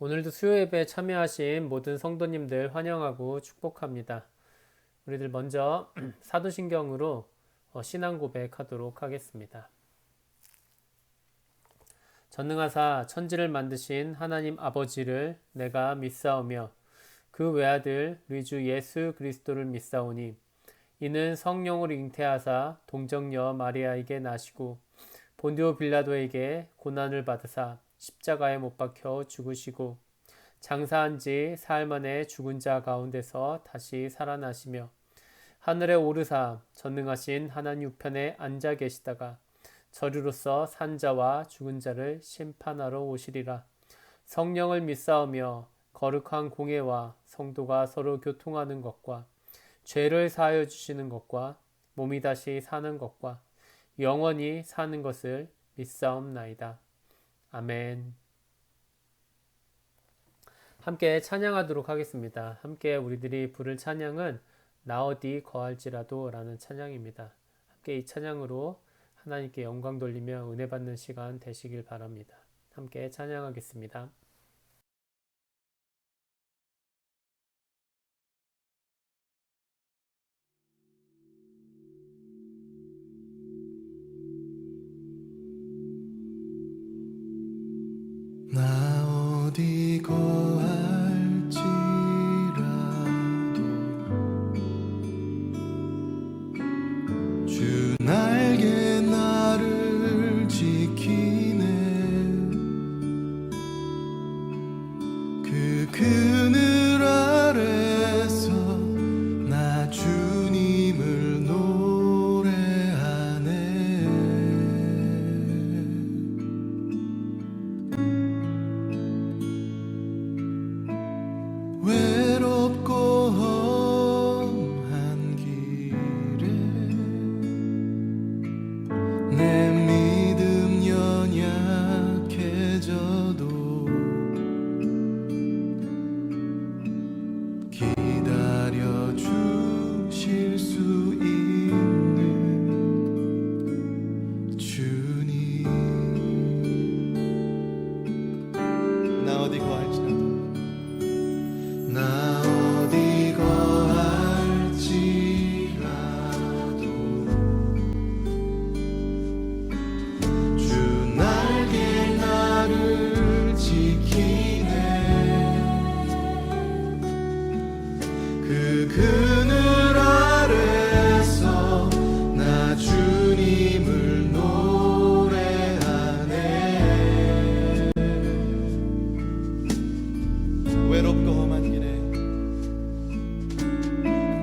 오늘도 수요 예배에 참여하신 모든 성도님들 환영하고 축복합니다. 우리들 먼저 사도신경으로 신앙 고백하도록 하겠습니다. 전능하사 천지를 만드신 하나님 아버지를 내가 믿사오며 그 외아들 우리 주 예수 그리스도를 믿사오니 이는 성령으로 잉태하사 동정녀 마리아에게 나시고 본디오 빌라도에게 고난을 받으사 십자가에 못 박혀 죽으시고 장사한 지 사흘 만에 죽은 자 가운데서 다시 살아나시며 하늘에 오르사 전능하신 하나님 우편에 앉아 계시다가 저리로서 산 자와 죽은 자를 심판하러 오시리라. 성령을 믿사오며 거룩한 공회와 성도가 서로 교통하는 것과 죄를 사하여 주시는 것과 몸이 다시 사는 것과 영원히 사는 것을 믿사옵나이다. 아멘. 함께 찬양하도록 하겠습니다. 함께 우리들이 부를 찬양은 나 어디 거할지라도 라는 찬양입니다. 함께 이 찬양으로 하나님께 영광 돌리며 은혜 받는 시간 되시길 바랍니다. 함께 찬양하겠습니다. 나 어디 거할지라도 주 날개 나를 지키네. 그 그늘 아래서 나 주님을 노래하네. 외롭고 험한 길에 내 믿음 연약해져도 기다려 주실 수 있는 주님. 나 어디 거할지라도 나 어디 거할지라도 주 날개 나를 지키네. 그 그늘 아래서 나 주님을 노래하네. 외롭고 험한 길에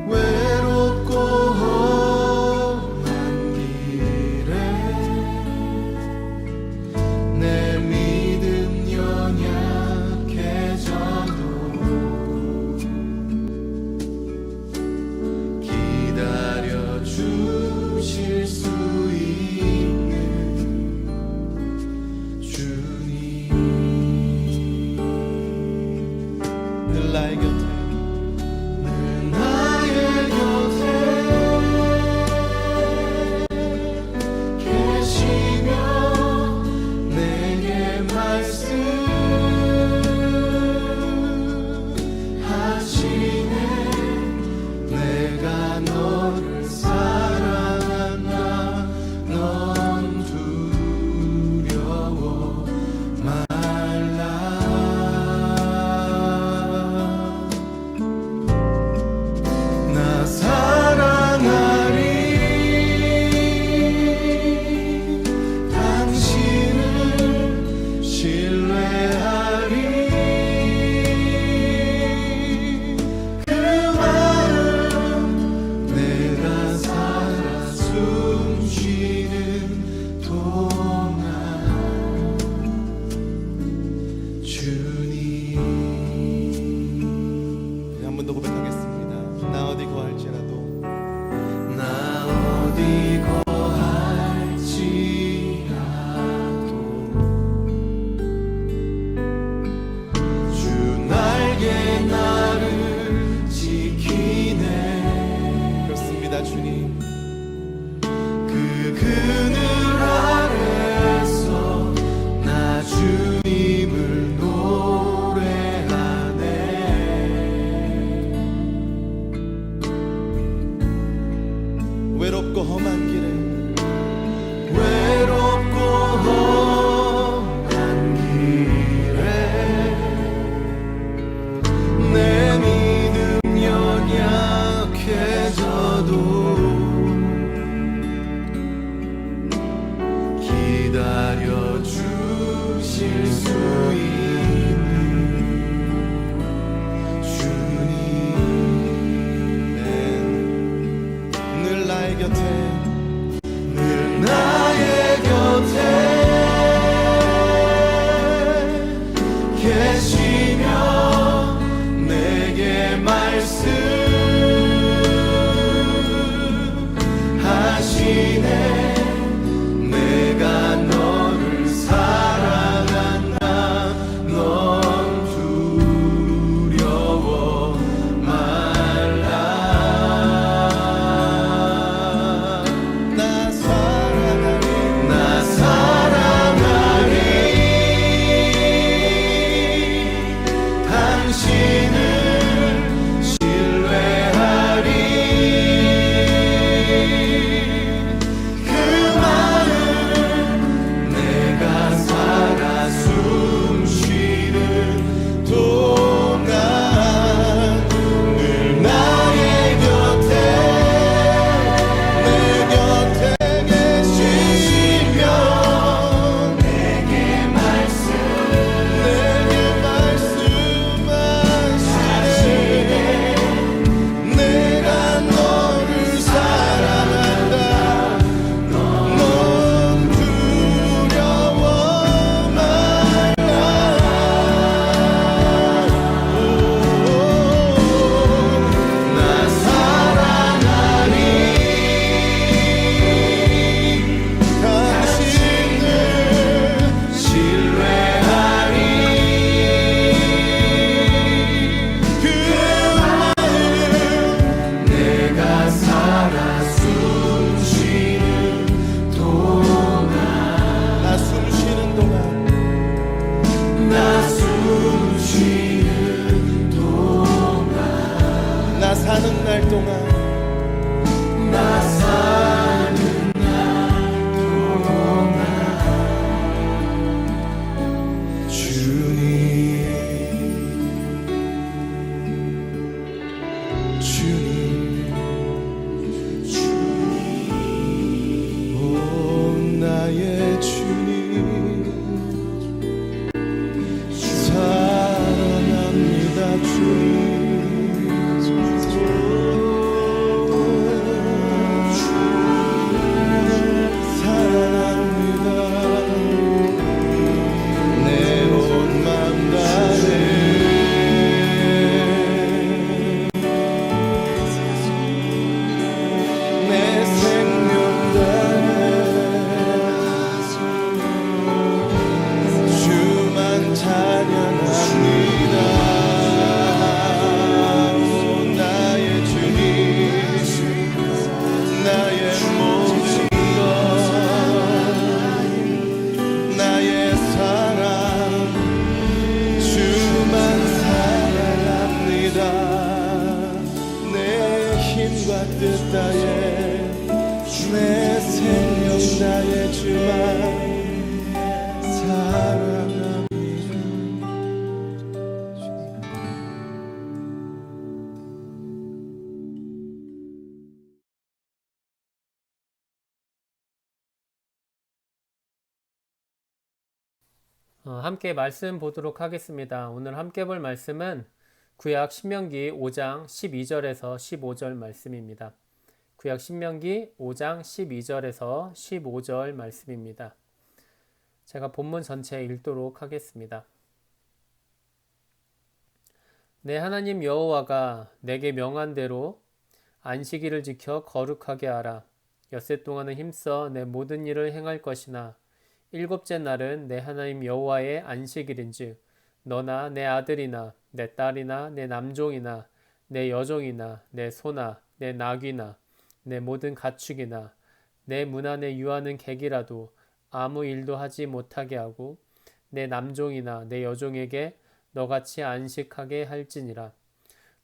외롭고 험한 길에 내 믿음 연약해져도 기다려 주실 수 있는 주님. 늘 나의 곁에 늘 나의 곁에 계시며 내게 말씀하시네. 내가 너를 사랑한다. 넌 두려워 말라. 동안 나 사는 날 동안 주님 오 나의 주님 사랑합니다 주님 내 생명 나의 주만 사랑합니다. 함께 말씀 보도록 하겠습니다. 오늘 함께 볼 말씀은 구약 신명기 5장 12절에서 15절 말씀입니다. 구약 신명기 5장 12절에서 15절 말씀입니다. 제가 본문 전체 읽도록 하겠습니다. 내 하나님 여호와가 내게 명한 대로 안식일을 지켜 거룩하게 하라. 엿새 동안은 힘써 내 모든 일을 행할 것이나 일곱째 날은 내 하나님 여호와의 안식일인즉 너나 내 아들이나 내 딸이나 내 남종이나 내 여종이나 내 소나 내 나귀나 내 모든 가축이나 내 문 안에 유하는 객이라도 아무 일도 하지 못하게 하고 내 남종이나 내 여종에게 너같이 안식하게 할지니라.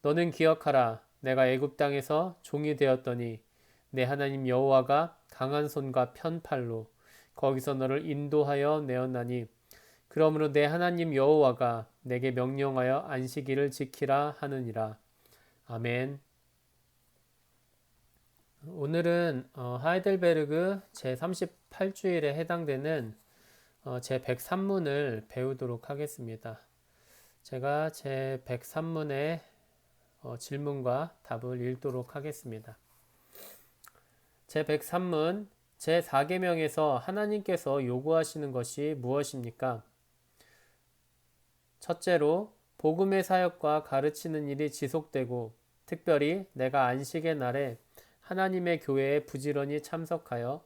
너는 기억하라. 내가 애굽 땅에서 종이 되었더니 내 하나님 여호와가 강한 손과 편팔로 거기서 너를 인도하여 내었나니 그러므로 내 하나님 여호와가 내게 명령하여 안식일을 지키라 하느니라. 아멘. 오늘은 하이델베르그 제38주일에 해당되는 제103문을 배우도록 하겠습니다. 제가 제103문의 질문과 답을 읽도록 하겠습니다. 제103문 제4계명에서 하나님께서 요구하시는 것이 무엇입니까? 첫째로 복음의 사역과 가르치는 일이 지속되고 특별히 내가 안식의 날에 하나님의 교회에 부지런히 참석하여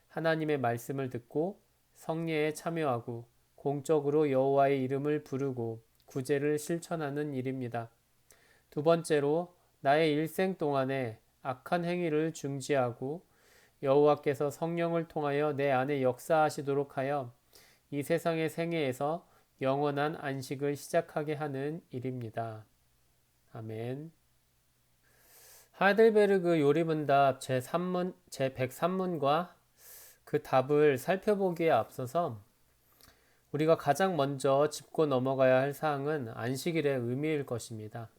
하나님의 말씀을 듣고 성례에 참여하고 공적으로 여호와의 이름을 부르고 구제를 실천하는 일입니다. 두 번째로 나의 일생 동안에 악한 행위를 중지하고 여호와께서 성령을 통하여 내 안에 역사하시도록 하여 이 세상의 생애에서 영원한 안식을 시작하게 하는 일입니다. 아멘. 하이델베르그 요리문답 제103문과 그 답을 살펴보기에 앞서서 우리가 가장 먼저 짚고 넘어가야 할 사항은 안식일의 의미일 것입니다.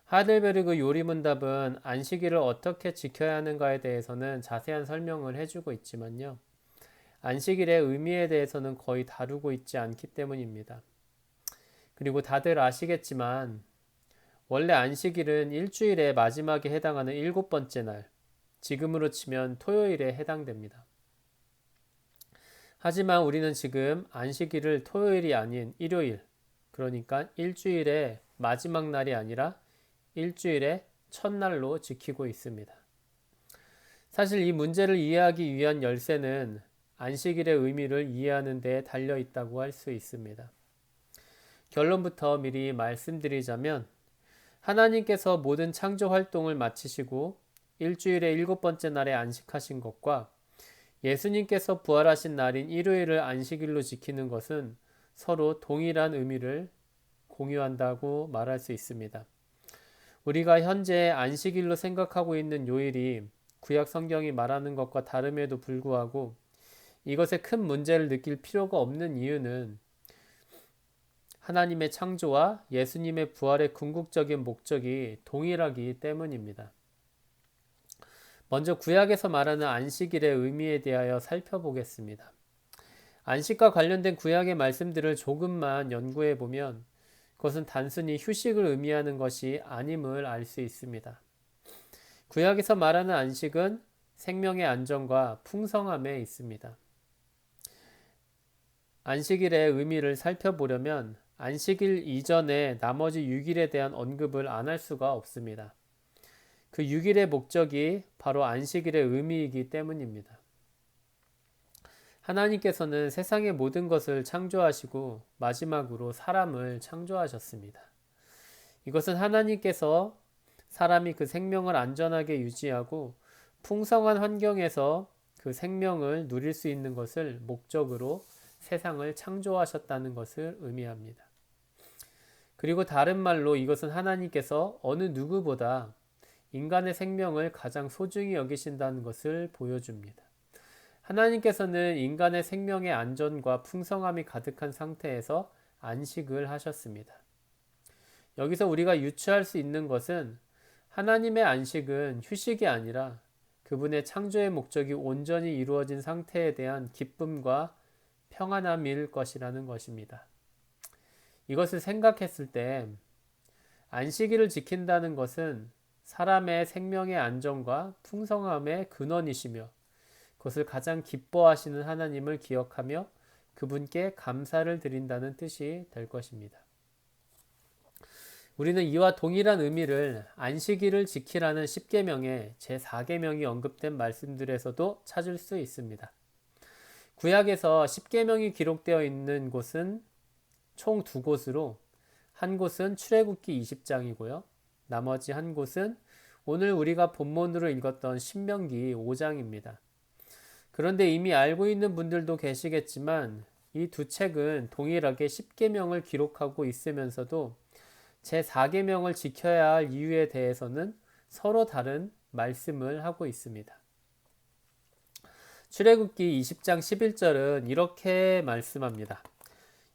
하이델베르그 요리문답은 안식일을 어떻게 지켜야 하는가에 대해서는 자세한 설명을 해주고 있지만요. 안식일의 의미에 대해서는 거의 다루고 있지 않기 때문입니다. 그리고 다들 아시겠지만 원래 안식일은 일주일의 마지막에 해당하는 7번째 날, 지금으로 치면 토요일에 해당됩니다. 하지만 우리는 지금 안식일을 토요일이 아닌 일요일, 그러니까 일주일의 마지막 날이 아니라 일주일의 첫날로 지키고 있습니다. 사실 이 문제를 이해하기 위한 열쇠는 안식일의 의미를 이해하는 데 달려 있다고 할 수 있습니다. 결론부터 미리 말씀드리자면 하나님께서 모든 창조 활동을 마치시고 일주일의 7번째 날에 안식하신 것과 예수님께서 부활하신 날인 일요일을 안식일로 지키는 것은 서로 동일한 의미를 공유한다고 말할 수 있습니다. 우리가 현재 안식일로 생각하고 있는 요일이 구약 성경이 말하는 것과 다름에도 불구하고 이것에 큰 문제를 느낄 필요가 없는 이유는 하나님의 창조와 예수님의 부활의 궁극적인 목적이 동일하기 때문입니다. 먼저 구약에서 말하는 안식일의 의미에 대하여 살펴보겠습니다. 안식과 관련된 구약의 말씀들을 조금만 연구해 보면 그것은 단순히 휴식을 의미하는 것이 아님을 알 수 있습니다. 구약에서 말하는 안식은 생명의 안정과 풍성함에 있습니다. 안식일의 의미를 살펴보려면 안식일 이전에 나머지 6일에 대한 언급을 안 할 수가 없습니다. 그 6일의 목적이 바로 안식일의 의미이기 때문입니다. 하나님께서는 세상의 모든 것을 창조하시고 마지막으로 사람을 창조하셨습니다. 이것은 하나님께서 사람이 그 생명을 안전하게 유지하고 풍성한 환경에서 그 생명을 누릴 수 있는 것을 목적으로 세상을 창조하셨다는 것을 의미합니다. 그리고 다른 말로 이것은 하나님께서 어느 누구보다 인간의 생명을 가장 소중히 여기신다는 것을 보여줍니다. 하나님께서는 인간의 생명의 안전과 풍성함이 가득한 상태에서 안식을 하셨습니다. 여기서 우리가 유추할 수 있는 것은 하나님의 안식은 휴식이 아니라 그분의 창조의 목적이 온전히 이루어진 상태에 대한 기쁨과 평안함일 것이라는 것입니다. 이것을 생각했을 때 안식일을 지킨다는 것은 사람의 생명의 안정과 풍성함의 근원이시며 그것을 가장 기뻐하시는 하나님을 기억하며 그분께 감사를 드린다는 뜻이 될 것입니다. 우리는 이와 동일한 의미를 안식일을 지키라는 십계명의 제4계명이 언급된 말씀들에서도 찾을 수 있습니다. 구약에서 십계명이 기록되어 있는 곳은 총 2곳으로 한 곳은 출애굽기 20장이고요. 나머지 한 곳은 오늘 우리가 본문으로 읽었던 신명기 5장입니다. 그런데 이미 알고 있는 분들도 계시겠지만 이 두 책은 동일하게 십계명을 기록하고 있으면서도 제4계명을 지켜야 할 이유에 대해서는 서로 다른 말씀을 하고 있습니다. 출애굽기 20장 11절은 이렇게 말씀합니다.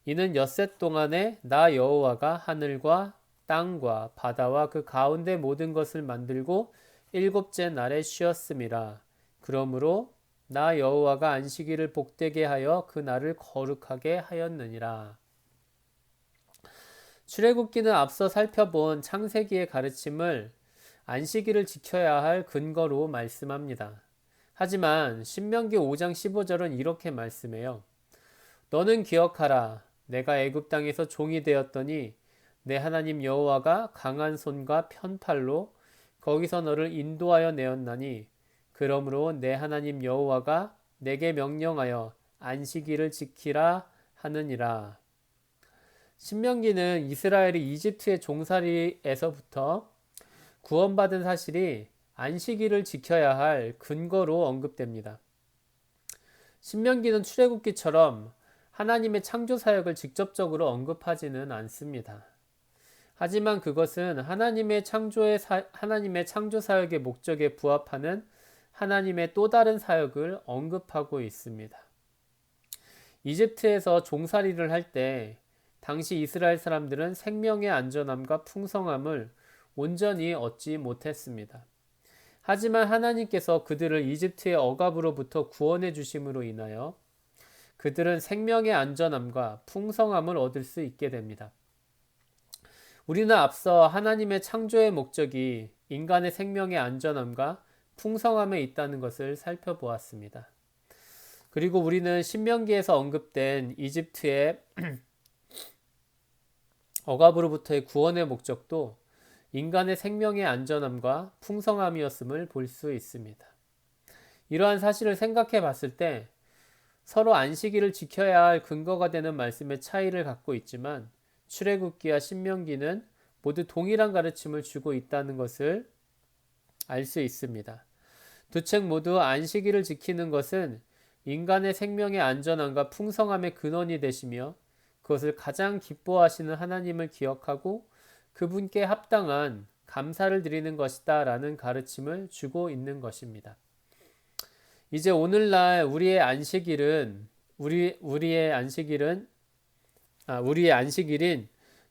이는 엿새 동안에 나 여호와가 하늘과 땅과 바다와 그 가운데 모든 것을 만들고 7째 날에 쉬었음이라. 그러므로 나 여호와가 안식일을 복되게 하여 그 날을 거룩하게 하였느니라. 출애굽기는 앞서 살펴본 창세기의 가르침을 안식일을 지켜야 할 근거로 말씀합니다. 하지만 신명기 5장 15절은 이렇게 말씀해요. 너는 기억하라. 내가 애굽 땅에서 종이 되었더니 내 하나님 여호와가 강한 손과 편팔로 거기서 너를 인도하여 내었나니 그러므로 내 하나님 여호와가 내게 명령하여 안식일을 지키라 하느니라. 신명기는 이스라엘이 이집트의 종살이에서부터 구원받은 사실이 안식일을 지켜야 할 근거로 언급됩니다. 신명기는 출애굽기처럼 하나님의 창조 사역을 직접적으로 언급하지는 않습니다. 하지만 그것은 하나님의 창조 사역의 목적에 부합하는 하나님의 또 다른 사역을 언급하고 있습니다. 이집트에서 종살이를 할 때 당시 이스라엘 사람들은 생명의 안전함과 풍성함을 온전히 얻지 못했습니다. 하지만 하나님께서 그들을 이집트의 억압으로부터 구원해 주심으로 인하여 그들은 생명의 안전함과 풍성함을 얻을 수 있게 됩니다. 우리는 앞서 하나님의 창조의 목적이 인간의 생명의 안전함과 풍성함에 있다는 것을 살펴보았습니다. 그리고 우리는 신명기에서 언급된 이집트의 억압으로부터의 구원의 목적도 인간의 생명의 안전함과 풍성함이었음을 볼 수 있습니다. 이러한 사실을 생각해 봤을 때 서로 안식일을 지켜야 할 근거가 되는 말씀의 차이를 갖고 있지만 출애굽기와 신명기는 모두 동일한 가르침을 주고 있다는 것을 알 수 있습니다. 두 책 모두 안식일을 지키는 것은 인간의 생명의 안전함과 풍성함의 근원이 되시며 그것을 가장 기뻐하시는 하나님을 기억하고 그분께 합당한 감사를 드리는 것이다 라는 가르침을 주고 있는 것입니다. 이제 오늘날 우리의 안식일인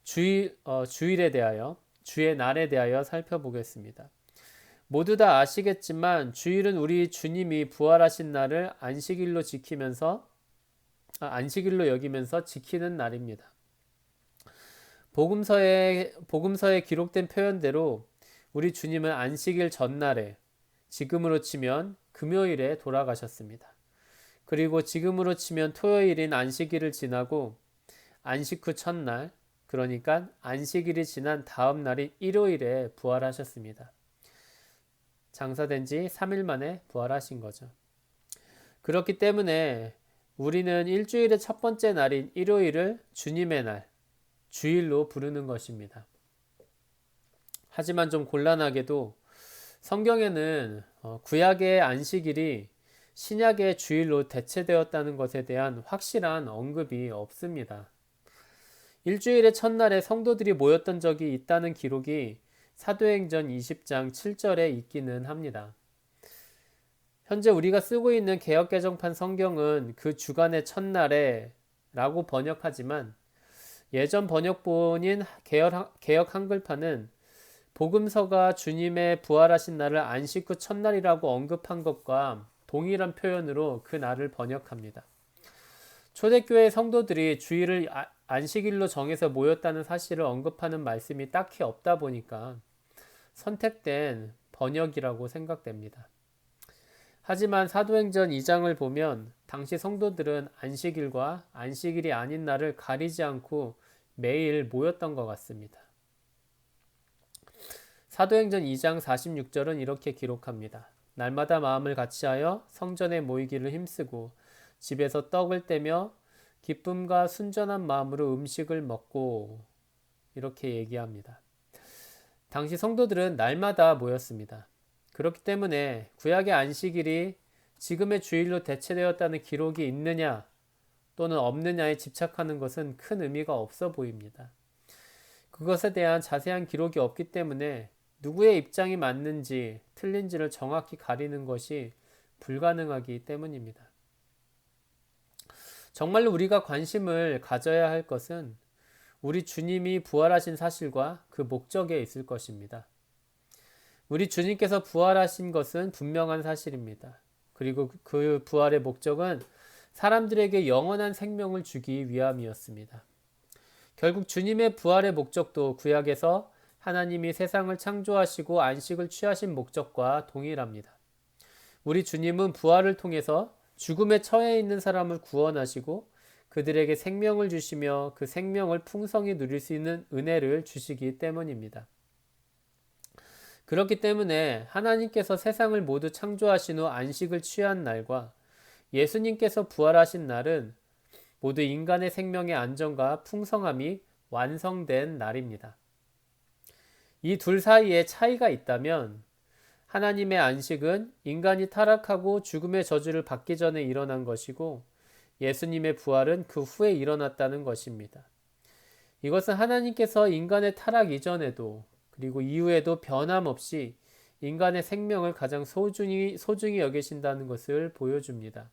주일에 대하여, 주의 날에 대하여 살펴보겠습니다. 모두 다 아시겠지만 주일은 우리 주님이 부활하신 날을 안식일로 여기면서 지키는 날입니다. 복음서에 기록된 표현대로 우리 주님은 안식일 전날에, 지금으로 치면 금요일에 돌아가셨습니다. 그리고 지금으로 치면 토요일인 안식일을 지나고 안식 후 첫날, 그러니까 안식일이 지난 다음 날인 일요일에 부활하셨습니다. 장사된 지 3일 만에 부활하신 거죠. 그렇기 때문에 우리는 일주일의 첫 번째 날인 일요일을 주님의 날, 주일로 부르는 것입니다. 하지만 좀 곤란하게도 성경에는 구약의 안식일이 신약의 주일로 대체되었다는 것에 대한 확실한 언급이 없습니다. 일주일의 첫날에 성도들이 모였던 적이 있다는 기록이 사도행전 20장 7절에 있기는 합니다. 현재 우리가 쓰고 있는 개역개정판 성경은 그 주간의 첫날에 라고 번역하지만 예전 번역본인 개역 한글판은 복음서가 주님의 부활하신 날을 안식 후 첫날이라고 언급한 것과 동일한 표현으로 그 날을 번역합니다. 초대교회 성도들이 주일을 안식일로 정해서 모였다는 사실을 언급하는 말씀이 딱히 없다 보니까 선택된 번역이라고 생각됩니다. 하지만 사도행전 2장을 보면 당시 성도들은 안식일과 안식일이 아닌 날을 가리지 않고 매일 모였던 것 같습니다. 사도행전 2장 46절은 이렇게 기록합니다. 날마다 마음을 같이하여 성전에 모이기를 힘쓰고 집에서 떡을 떼며 기쁨과 순전한 마음으로 음식을 먹고, 이렇게 얘기합니다. 당시 성도들은 날마다 모였습니다. 그렇기 때문에 구약의 안식일이 지금의 주일로 대체되었다는 기록이 있느냐 또는 없느냐에 집착하는 것은 큰 의미가 없어 보입니다. 그것에 대한 자세한 기록이 없기 때문에 누구의 입장이 맞는지 틀린지를 정확히 가리는 것이 불가능하기 때문입니다. 정말로 우리가 관심을 가져야 할 것은 우리 주님이 부활하신 사실과 그 목적에 있을 것입니다. 우리 주님께서 부활하신 것은 분명한 사실입니다. 그리고 그 부활의 목적은 사람들에게 영원한 생명을 주기 위함이었습니다. 결국 주님의 부활의 목적도 구약에서 하나님이 세상을 창조하시고 안식을 취하신 목적과 동일합니다. 우리 주님은 부활을 통해서 죽음에 처해 있는 사람을 구원하시고 그들에게 생명을 주시며 그 생명을 풍성히 누릴 수 있는 은혜를 주시기 때문입니다. 그렇기 때문에 하나님께서 세상을 모두 창조하신 후 안식을 취한 날과 예수님께서 부활하신 날은 모두 인간의 생명의 안정과 풍성함이 완성된 날입니다. 이 둘 사이에 차이가 있다면 하나님의 안식은 인간이 타락하고 죽음의 저주를 받기 전에 일어난 것이고 예수님의 부활은 그 후에 일어났다는 것입니다. 이것은 하나님께서 인간의 타락 이전에도 그리고 이후에도 변함없이 인간의 생명을 가장 소중히 여기신다는 것을 보여줍니다.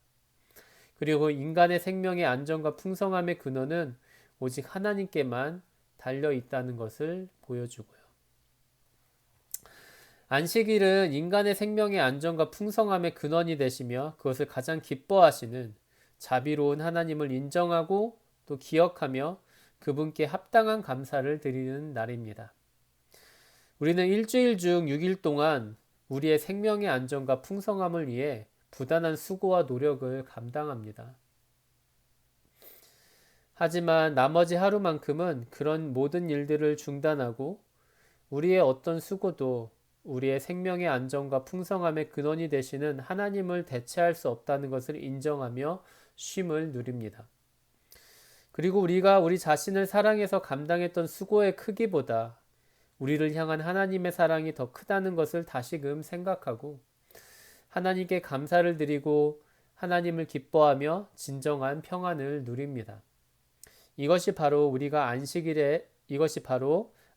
그리고 인간의 생명의 안정과 풍성함의 근원은 오직 하나님께만 달려 있다는 것을 보여주고요. 안식일은 인간의 생명의 안정과 풍성함의 근원이 되시며 그것을 가장 기뻐하시는 자비로운 하나님을 인정하고 또 기억하며 그분께 합당한 감사를 드리는 날입니다. 우리는 일주일 중 6일 동안 우리의 생명의 안정과 풍성함을 위해 부단한 수고와 노력을 감당합니다. 하지만 나머지 하루만큼은 그런 모든 일들을 중단하고 우리의 어떤 수고도 우리의 생명의 안정과 풍성함의 근원이 되시는 하나님을 대체할 수 없다는 것을 인정하며 쉼을 누립니다. 그리고 우리가 우리 자신을 사랑해서 감당했던 수고의 크기보다 우리를 향한 하나님의 사랑이 더 크다는 것을 다시금 생각하고 하나님께 감사를 드리고 하나님을 기뻐하며 진정한 평안을 누립니다. 이것이 바로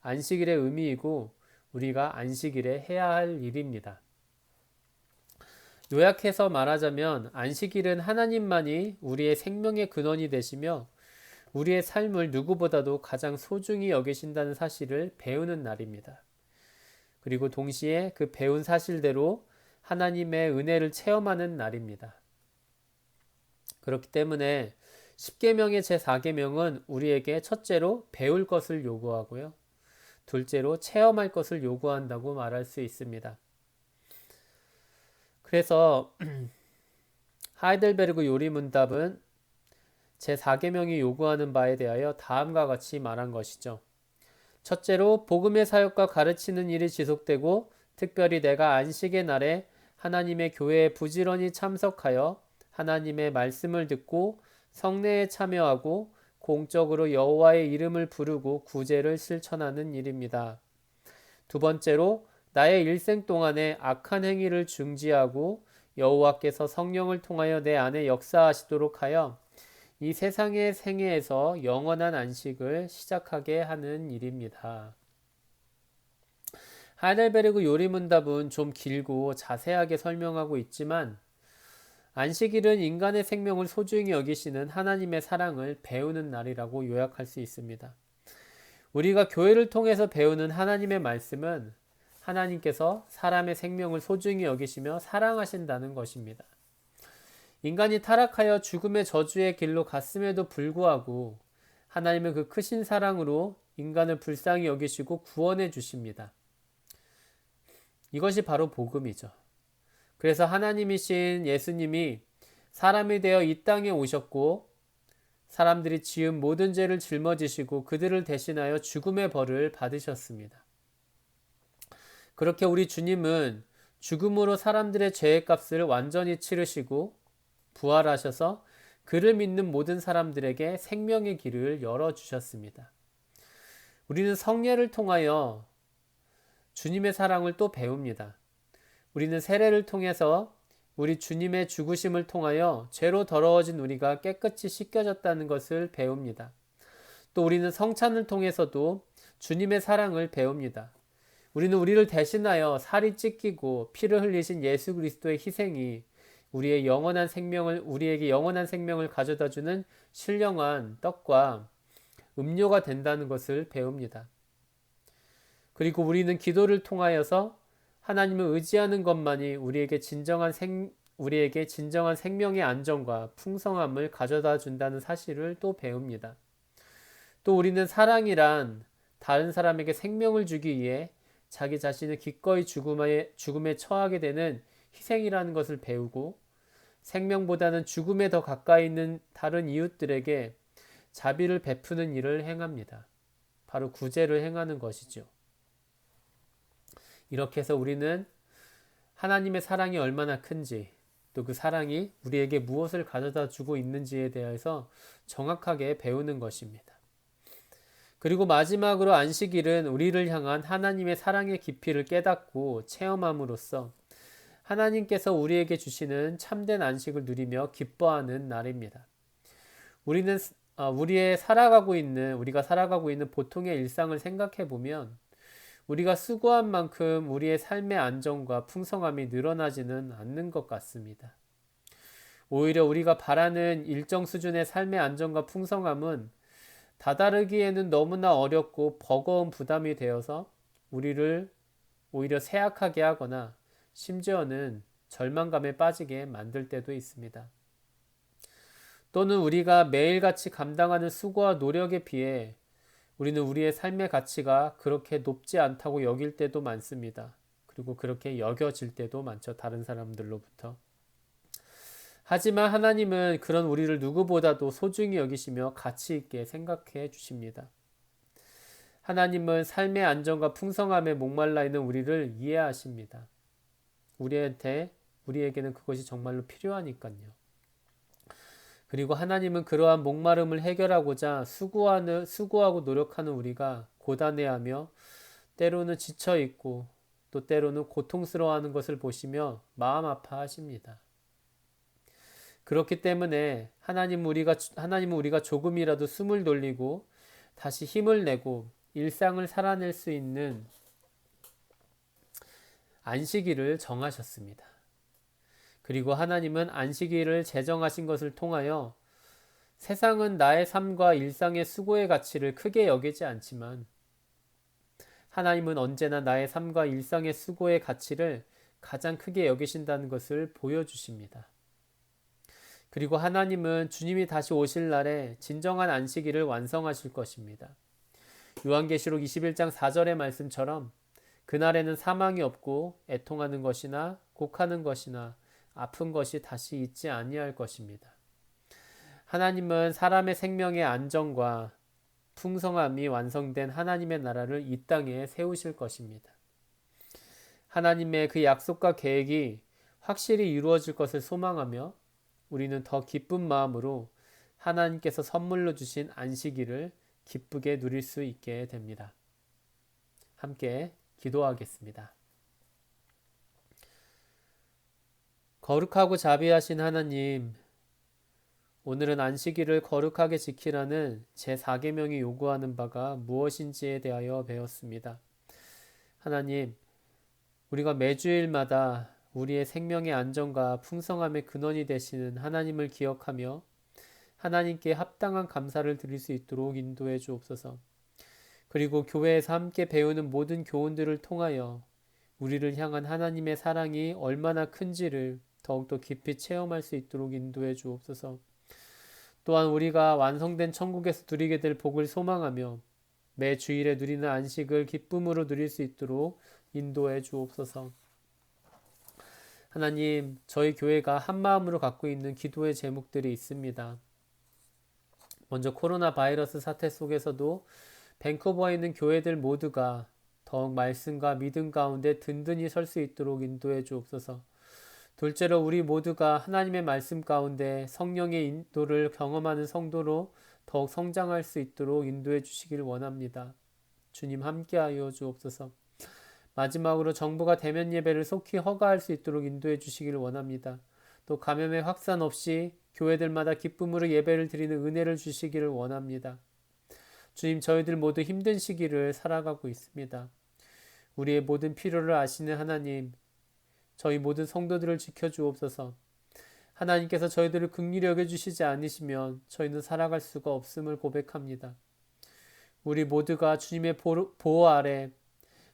안식일의 의미이고 우리가 안식일에 해야 할 일입니다. 요약해서 말하자면 안식일은 하나님만이 우리의 생명의 근원이 되시며 우리의 삶을 누구보다도 가장 소중히 여기신다는 사실을 배우는 날입니다. 그리고 동시에 그 배운 사실대로 하나님의 은혜를 체험하는 날입니다. 그렇기 때문에 10계명의 제4계명은 우리에게 첫째로 배울 것을 요구하고요. 둘째로 체험할 것을 요구한다고 말할 수 있습니다. 그래서 하이델베르그 요리문답은 제4계명이 요구하는 바에 대하여 다음과 같이 말한 것이죠. 첫째로 복음의 사역과 가르치는 일이 지속되고 특별히 내가 안식의 날에 하나님의 교회에 부지런히 참석하여 하나님의 말씀을 듣고 성례에 참여하고 공적으로 여호와의 이름을 부르고 구제를 실천하는 일입니다. 두 번째로 나의 일생 동안에 악한 행위를 중지하고 여호와께서 성령을 통하여 내 안에 역사하시도록 하여 이 세상의 생애에서 영원한 안식을 시작하게 하는 일입니다. 하이델베르그 요리문답은 좀 길고 자세하게 설명하고 있지만 안식일은 인간의 생명을 소중히 여기시는 하나님의 사랑을 배우는 날이라고 요약할 수 있습니다. 우리가 교회를 통해서 배우는 하나님의 말씀은 하나님께서 사람의 생명을 소중히 여기시며 사랑하신다는 것입니다. 인간이 타락하여 죽음의 저주의 길로 갔음에도 불구하고 하나님은 그 크신 사랑으로 인간을 불쌍히 여기시고 구원해 주십니다. 이것이 바로 복음이죠. 그래서 하나님이신 예수님이 사람이 되어 이 땅에 오셨고 사람들이 지은 모든 죄를 짊어지시고 그들을 대신하여 죽음의 벌을 받으셨습니다. 그렇게 우리 주님은 죽음으로 사람들의 죄의 값을 완전히 치르시고 부활하셔서 그를 믿는 모든 사람들에게 생명의 길을 열어주셨습니다. 우리는 성례를 통하여 주님의 사랑을 또 배웁니다. 우리는 세례를 통해서 우리 주님의 죽으심을 통하여 죄로 더러워진 우리가 깨끗이 씻겨졌다는 것을 배웁니다. 또 우리는 성찬을 통해서도 주님의 사랑을 배웁니다. 우리는 우리를 대신하여 살이 찢기고 피를 흘리신 예수 그리스도의 희생이 우리에게 영원한 생명을 가져다주는 신령한 떡과 음료가 된다는 것을 배웁니다. 그리고 우리는 기도를 통하여서 하나님을 의지하는 것만이 우리에게 진정한 생명의 안정과 풍성함을 가져다 준다는 사실을 또 배웁니다. 또 우리는 사랑이란 다른 사람에게 생명을 주기 위해 자기 자신을 기꺼이 죽음에 처하게 되는 희생이라는 것을 배우고 생명보다는 죽음에 더 가까이 있는 다른 이웃들에게 자비를 베푸는 일을 행합니다. 바로 구제를 행하는 것이죠. 이렇게 해서 우리는 하나님의 사랑이 얼마나 큰지 또 그 사랑이 우리에게 무엇을 가져다 주고 있는지에 대해서 정확하게 배우는 것입니다. 그리고 마지막으로 안식일은 우리를 향한 하나님의 사랑의 깊이를 깨닫고 체험함으로써 하나님께서 우리에게 주시는 참된 안식을 누리며 기뻐하는 날입니다. 우리가 살아가고 있는 보통의 일상을 생각해 보면 우리가 수고한 만큼 우리의 삶의 안정과 풍성함이 늘어나지는 않는 것 같습니다. 오히려 우리가 바라는 일정 수준의 삶의 안정과 풍성함은 다다르기에는 너무나 어렵고 버거운 부담이 되어서 우리를 오히려 쇠약하게 하거나 심지어는 절망감에 빠지게 만들 때도 있습니다. 또는 우리가 매일같이 감당하는 수고와 노력에 비해 우리는 우리의 삶의 가치가 그렇게 높지 않다고 여길 때도 많습니다. 그리고 그렇게 여겨질 때도 많죠. 다른 사람들로부터. 하지만 하나님은 그런 우리를 누구보다도 소중히 여기시며 가치 있게 생각해 주십니다. 하나님은 삶의 안정과 풍성함에 목말라 있는 우리를 이해하십니다. 우리에게는 그것이 정말로 필요하니까요. 그리고 하나님은 그러한 목마름을 해결하고자 수고하고 노력하는 우리가 고단해하며 때로는 지쳐있고 또 때로는 고통스러워하는 것을 보시며 마음 아파하십니다. 그렇기 때문에 하나님은 우리가 조금이라도 숨을 돌리고 다시 힘을 내고 일상을 살아낼 수 있는 안식일을 정하셨습니다. 그리고 하나님은 안식일을 제정하신 것을 통하여 세상은 나의 삶과 일상의 수고의 가치를 크게 여기지 않지만 하나님은 언제나 나의 삶과 일상의 수고의 가치를 가장 크게 여기신다는 것을 보여주십니다. 그리고 하나님은 주님이 다시 오실 날에 진정한 안식일을 완성하실 것입니다. 요한계시록 21장 4절의 말씀처럼 그날에는 사망이 없고 애통하는 것이나 곡하는 것이나 아픈 것이 다시 있지 아니할 것입니다. 하나님은 사람의 생명의 안정과 풍성함이 완성된 하나님의 나라를 이 땅에 세우실 것입니다. 하나님의 그 약속과 계획이 확실히 이루어질 것을 소망하며 우리는 더 기쁜 마음으로 하나님께서 선물로 주신 안식일을 기쁘게 누릴 수 있게 됩니다. 함께 기도하겠습니다. 거룩하고 자비하신 하나님, 오늘은 안식일을 거룩하게 지키라는 제4계명이 요구하는 바가 무엇인지에 대하여 배웠습니다. 하나님, 우리가 매주일마다 우리의 생명의 안정과 풍성함의 근원이 되시는 하나님을 기억하며 하나님께 합당한 감사를 드릴 수 있도록 인도해 주옵소서. 그리고 교회에서 함께 배우는 모든 교훈들을 통하여 우리를 향한 하나님의 사랑이 얼마나 큰지를 더욱더 깊이 체험할 수 있도록 인도해 주옵소서. 또한 우리가 완성된 천국에서 누리게 될 복을 소망하며 매 주일에 누리는 안식을 기쁨으로 누릴 수 있도록 인도해 주옵소서. 하나님, 저희 교회가 한 마음으로 갖고 있는 기도의 제목들이 있습니다. 먼저 코로나 바이러스 사태 속에서도 밴쿠버에 있는 교회들 모두가 더욱 말씀과 믿음 가운데 든든히 설 수 있도록 인도해 주옵소서. 둘째로 우리 모두가 하나님의 말씀 가운데 성령의 인도를 경험하는 성도로 더욱 성장할 수 있도록 인도해 주시길 원합니다. 주님 함께하여 주옵소서. 마지막으로 정부가 대면 예배를 속히 허가할 수 있도록 인도해 주시길 원합니다. 또 감염의 확산 없이 교회들마다 기쁨으로 예배를 드리는 은혜를 주시기를 원합니다. 주님, 저희들 모두 힘든 시기를 살아가고 있습니다. 우리의 모든 필요를 아시는 하나님, 저희 모든 성도들을 지켜주옵소서. 하나님께서 저희들을 긍휼히 여겨주시지 않으시면 저희는 살아갈 수가 없음을 고백합니다. 우리 모두가 주님의 보호 아래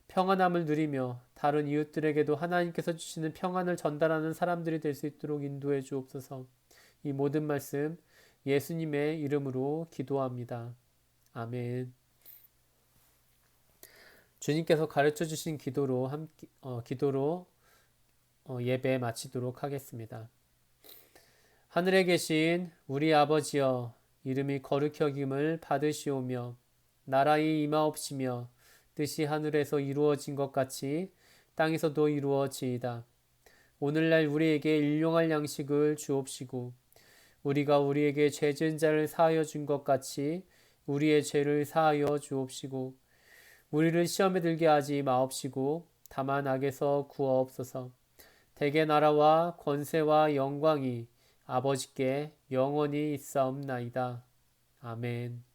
평안함을 누리며 다른 이웃들에게도 하나님께서 주시는 평안을 전달하는 사람들이 될 수 있도록 인도해 주옵소서. 이 모든 말씀 예수님의 이름으로 기도합니다. 아멘. 주님께서 가르쳐 주신 기도로 예배 마치도록 하겠습니다. 하늘에 계신 우리 아버지여, 이름이 거룩히 여김을 받으시오며 나라의 임하옵시며 뜻이 하늘에서 이루어진 것 같이 땅에서도 이루어지이다. 오늘날 우리에게 일용할 양식을 주옵시고 우리가 우리에게 죄 지은 자를 사하여 준 것 같이 우리의 죄를 사하여 주옵시고 우리를 시험에 들게 하지 마옵시고 다만 악에서 구하옵소서. 대개 나라와 권세와 영광이 아버지께 영원히 있사옵나이다. 아멘.